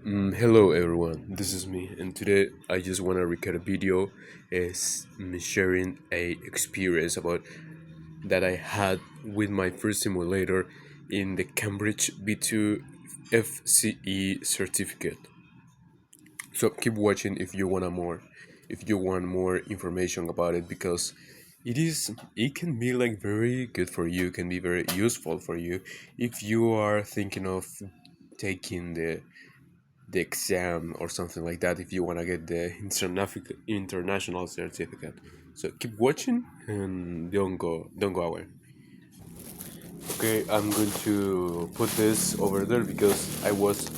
Hello everyone, this is me, and today I just want to record a video is sharing a experience about that I had with my first simulator in the Cambridge B2 FCE certificate. So keep watching if you want more information about it because it can be like very good for you, can be very useful for you if you are thinking of taking the exam or something like that if you want to get the international certificate. So keep watching and don't go away. Okay, I'm going to put this over there because I was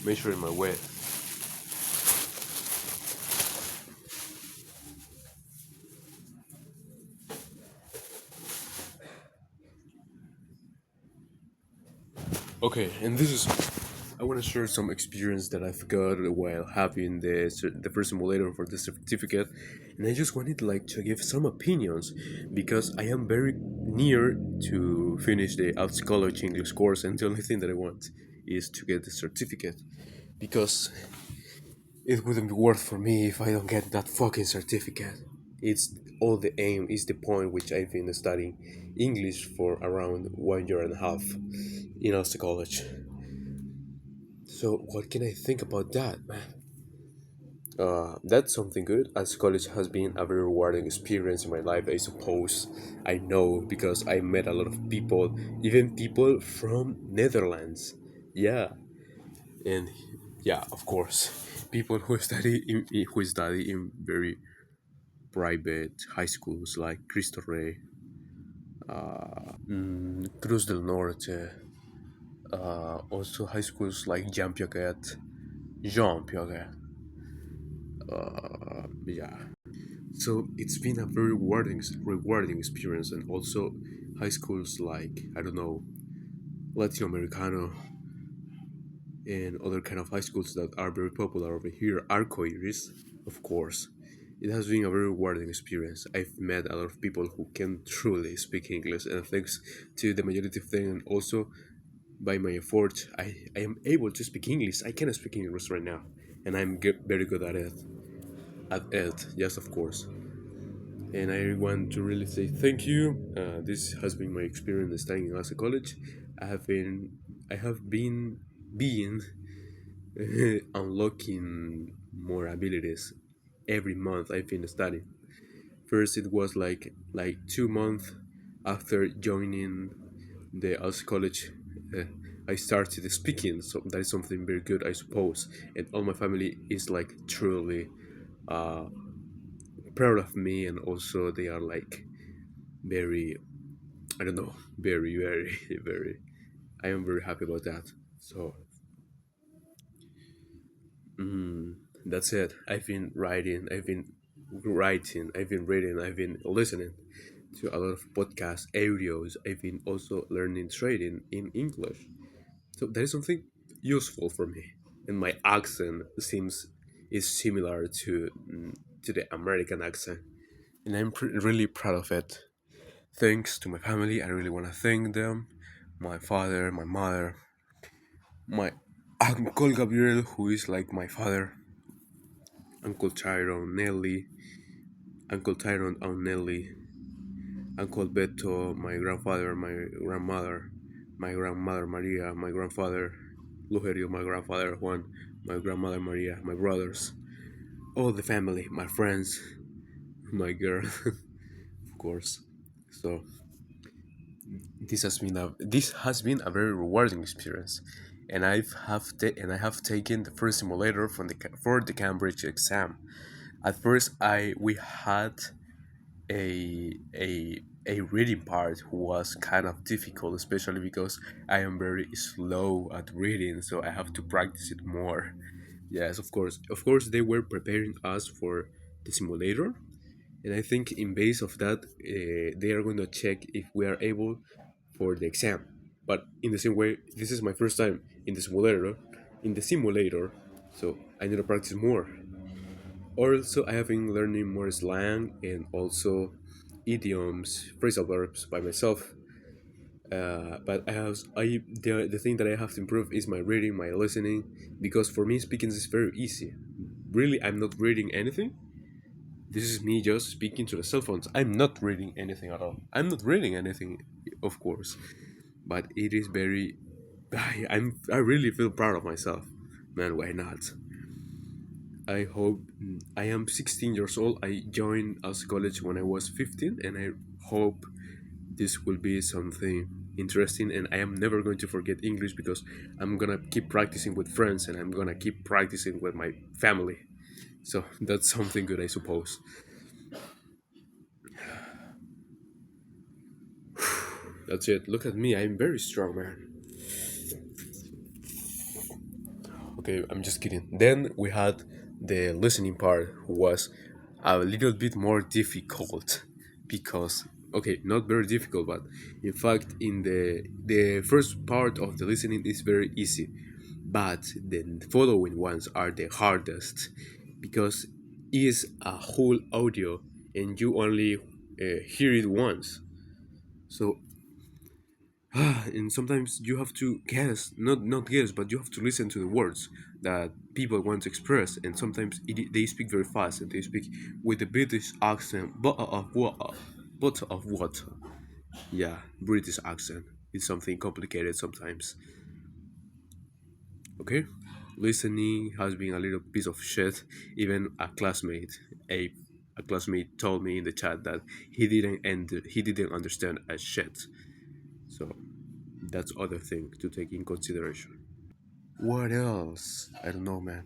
measuring my weight. Okay, and this is I want to share some experience that I've got while having the first simulator for the certificate, and I just wanted like to give some opinions because I am very near to finish the AlceCollege English course, and the only thing that I want is to get the certificate because it wouldn't be worth for me if I don't get that fucking certificate. It's all the aim, is the point which I've been studying English for around 1 year and a half in AlceCollege. So what can I think about that, man? That's something good, as college has been a very rewarding experience in my life, I suppose. I know because I met a lot of people, even people from Netherlands. Yeah, and yeah, of course, people who study in very private high schools like Cristo Rey, Cruz del Norte, also high schools like Jean Piaget. Yeah, so it's been a very rewarding experience, and also high schools like I don't know Latinoamericano and other kind of high schools that are very popular over here. Arcoiris, of course. It has been a very rewarding experience. I've met a lot of people who can truly speak English, and thanks to the majority of them, and also by my effort, I am able to speak English. I can speak English right now, and very good at it. At it, yes, of course. And I want to really say thank you. This has been my experience studying in AlceCollege. I have been, I have been being unlocking more abilities every month I've been studying. First, it was like 2 months after joining the AlceCollege. Uh, I started speaking, so that is something very good, I suppose. And all my family is like truly uh, proud of me, and also they are like very I don't know, very, very. I am very happy about that. So that's it. I've been writing, I've been reading, I've been listening to a lot of podcasts, audios. I've been also learning trading in English. So that is something useful for me. And my accent seems is similar to the American accent, and I'm really proud of it. Thanks to my family, I really want to thank them, my father, my mother, my Uncle Gabriel, who is like my father, Uncle Tyrone, Nelly, Uncle Tyrone, Aunt Nelly, Uncle Beto, my grandfather, my grandmother Maria, my grandfather Lugerio, my grandfather Juan, my grandmother Maria, my brothers, all the family, my friends, my girl, of course. So this has been a very rewarding experience, and I have taken the first simulator for the Cambridge exam. At first, I we had a reading part who was kind of difficult, especially because I am very slow at reading, so I have to practice it more. Yes, of course, they were preparing us for the simulator, and I think in base of that, they are going to check if we are able for the exam. But in the same way, this is my first time in the simulator, so I need to practice more. Also, I have been learning more slang and also idioms, phrasal verbs by myself. But the thing that I have to improve is my reading, my listening, because for me speaking is very easy. Really, I'm not reading anything. This is me just speaking to the cell phones. I'm not reading anything at all. I'm not reading anything, of course, but it is very. I really feel proud of myself, man. Why not? I hope I am 16 years old. I joined AlceCollege when I was 15, and I hope this will be something interesting. And I am never going to forget English because I'm gonna keep practicing with friends and I'm gonna keep practicing with my family. So that's something good, I suppose. That's it. Look at me. I'm very strong, man. Okay, I'm just kidding. Then we had the listening part, who was a little bit more difficult because okay, not very difficult, but in fact, in the first part of the listening is very easy, but the following ones are the hardest because it's a whole audio and you only hear it once. So and sometimes you have to guess, not guess, but you have to listen to the words that people want to express. And sometimes they speak very fast and they speak with the British accent, but of what? Yeah, British accent is something complicated sometimes. Okay, listening has been a little piece of shit. Even a a classmate told me in the chat that he didn't understand a shit. So that's other thing to take in consideration. What else? I don't know, man.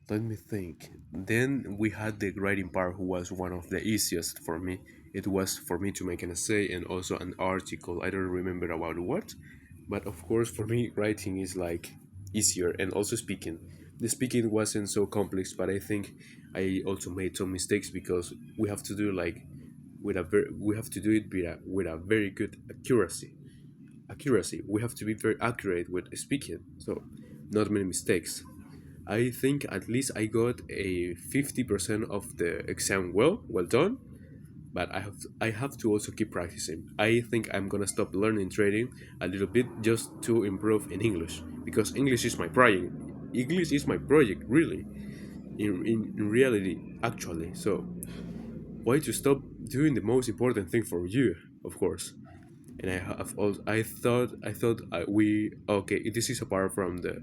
Let me think. Then we had the writing part, who was one of the easiest for me. It was for me to make an essay and also an article. I don't remember about what, but of course, for me, writing is like easier, and also speaking. The speaking wasn't so complex, but I think I also made some mistakes because we have to do like we have to do it with a very good accuracy. We have to be very accurate with speaking, so not many mistakes. I think at least I got a 50% of the exam well done, but I have to also keep practicing. I think I'm gonna stop learning trading a little bit just to improve in English because English is my project. English is my project, really, in reality, actually. So why to stop doing the most important thing for you, of course? And I have also I thought we okay. This is apart from the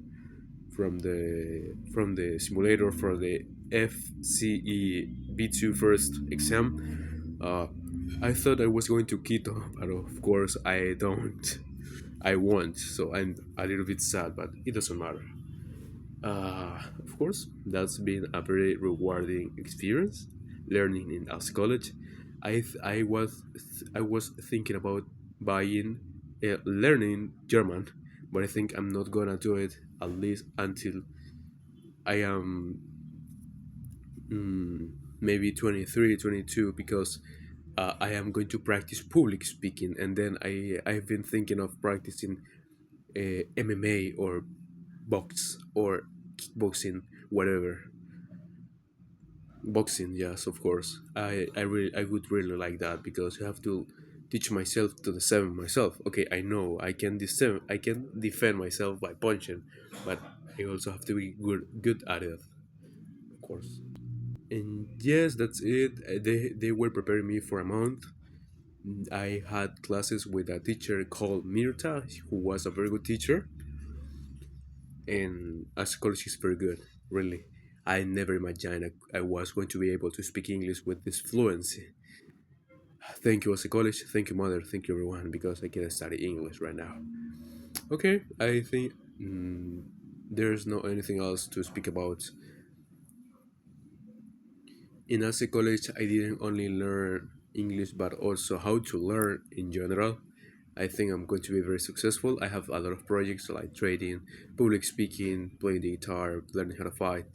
simulator for the FCE B2 first exam. I thought I was going to keto, but of course I don't. I won't, so I'm a little bit sad, but it doesn't matter. Of course, that's been a very rewarding experience learning in AlceCollege. I was thinking about buying learning German, but I think I'm not gonna do it at least until I am maybe 23, 22, because I am going to practice public speaking, and then I've been thinking of practicing MMA or box or kickboxing, whatever. Boxing, yes, of course. I would really like that because I have to teach myself to the seven myself. Okay, I know I can defend myself by punching, but I also have to be good at it, of course. And yes, that's it. They were preparing me for a month. I had classes with a teacher called Mirta, who was a very good teacher, and as college is very good, really. I never imagined I was going to be able to speak English with this fluency. Thank you, AlceCollege. Thank you, mother. Thank you, everyone, because I can study English right now. Okay, I think there's no anything else to speak about. In AlceCollege, I didn't only learn English but also how to learn in general. I think I'm going to be very successful. I have a lot of projects like trading, public speaking, playing the guitar, learning how to fight,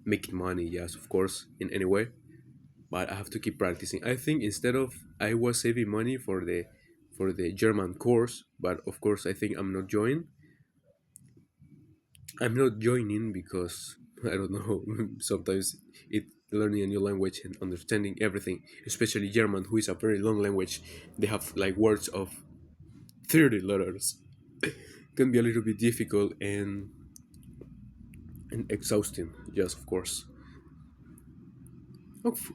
making money, yes, of course, in any way. But I have to keep practicing. I think instead of I was saving money for the German course, but of course I think I'm not joining because I don't know. Sometimes it learning a new language and understanding everything, especially German, who is a very long language. They have like words of 30 letters can be a little bit difficult and exhausting. Yes, of course.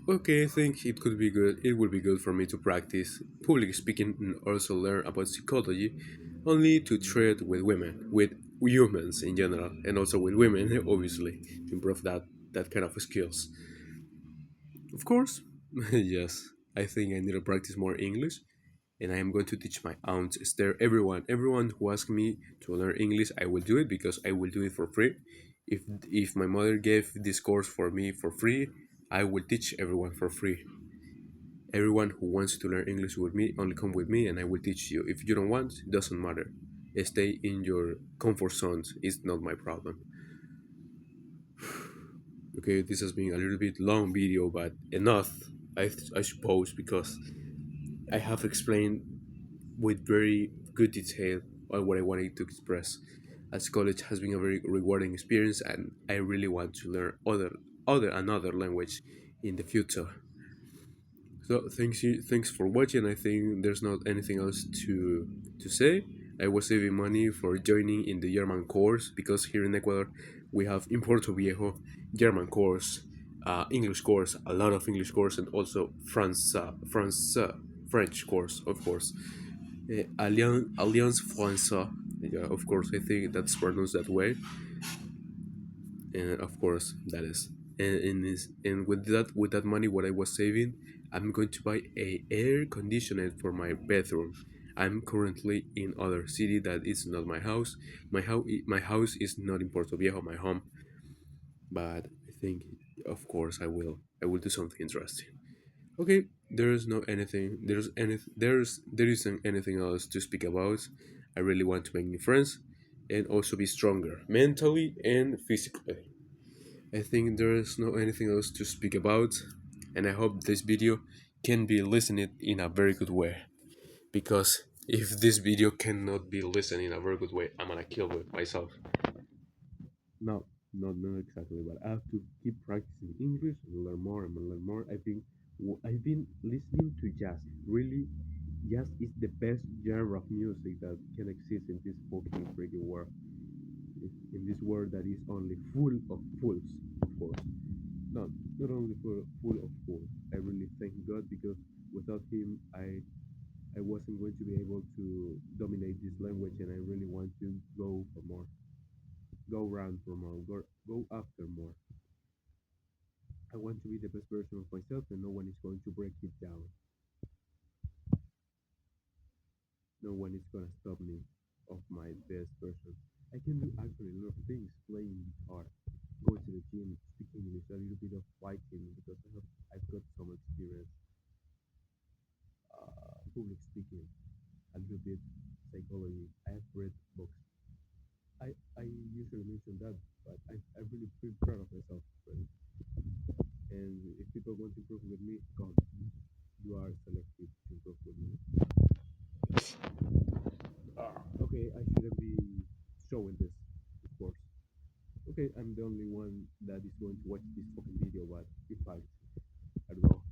Okay, I think it could be good. It would be good for me to practice public speaking and also learn about psychology, only to trade with women, with humans in general, and also with women, obviously, to improve that kind of skills. Of course, yes. I think I need to practice more English, and I am going to teach my aunt Esther. Everyone who asks me to learn English, I will do it because I will do it for free. If my mother gave this course for me for free, I will teach everyone for free. Everyone who wants to learn English with me, only come with me, and I will teach you. If you don't want, it doesn't matter. Stay in your comfort zones. It's not my problem. Okay, this has been a little bit long video, but enough, I suppose, because I have explained with very good detail on what I wanted to express. As college has been a very rewarding experience, and I really want to learn other another language in the future. So thanks for watching. I think there's not anything else to say. I was saving money for joining in the German course because here in Ecuador we have in Puerto Viejo German course, English course, a lot of English course, and also French course, of course. Alliance Française. Yeah, of course, I think that's pronounced that way, and of course that is. And with that money, what I was saving, I'm going to buy a air conditioner for my bedroom. I'm currently in other city that is not my house. My house is not in Puerto Viejo, my home. But I think, of course, I will do something interesting. Okay, there isn't anything else to speak about. I really want to make new friends and also be stronger mentally and physically. I think there is no anything else to speak about, and I hope this video can be listened in a very good way. Because if this video cannot be listened in a very good way, I'm gonna kill it myself. No, not exactly, but I have to keep practicing English and learn more and learn more. I've been listening to jazz. Really, jazz is the best genre of music that can exist in this fucking freaking world. In this world that is only full of fools, of course. No, not only full of fools. I really thank God because without him, I wasn't going to be able to dominate this language, and I really want to go for more, go around for more, go after more. I want to be the best version of myself, and no one is going to break it down. No one is going to stop me of my best version. I can do actually a lot of things: playing guitar, go to the gym, speak English, a little bit of fighting because I've got some experience, public speaking, a little bit psychology. I have read books. I usually mention that, but I really feel proud of myself. Really. And if people want to improve with me, come. You are selected to improve with me. Okay, I shouldn't be showing this, of course. Okay, I'm the only one that is going to watch this fucking video, but in fact, I don't know.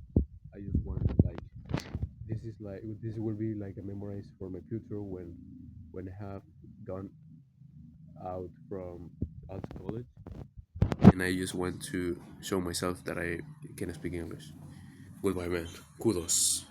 I just want like this will be like a memories for my future when I have gone out from AlceCollege, and I just want to show myself that I can speak English. Goodbye, man. Kudos.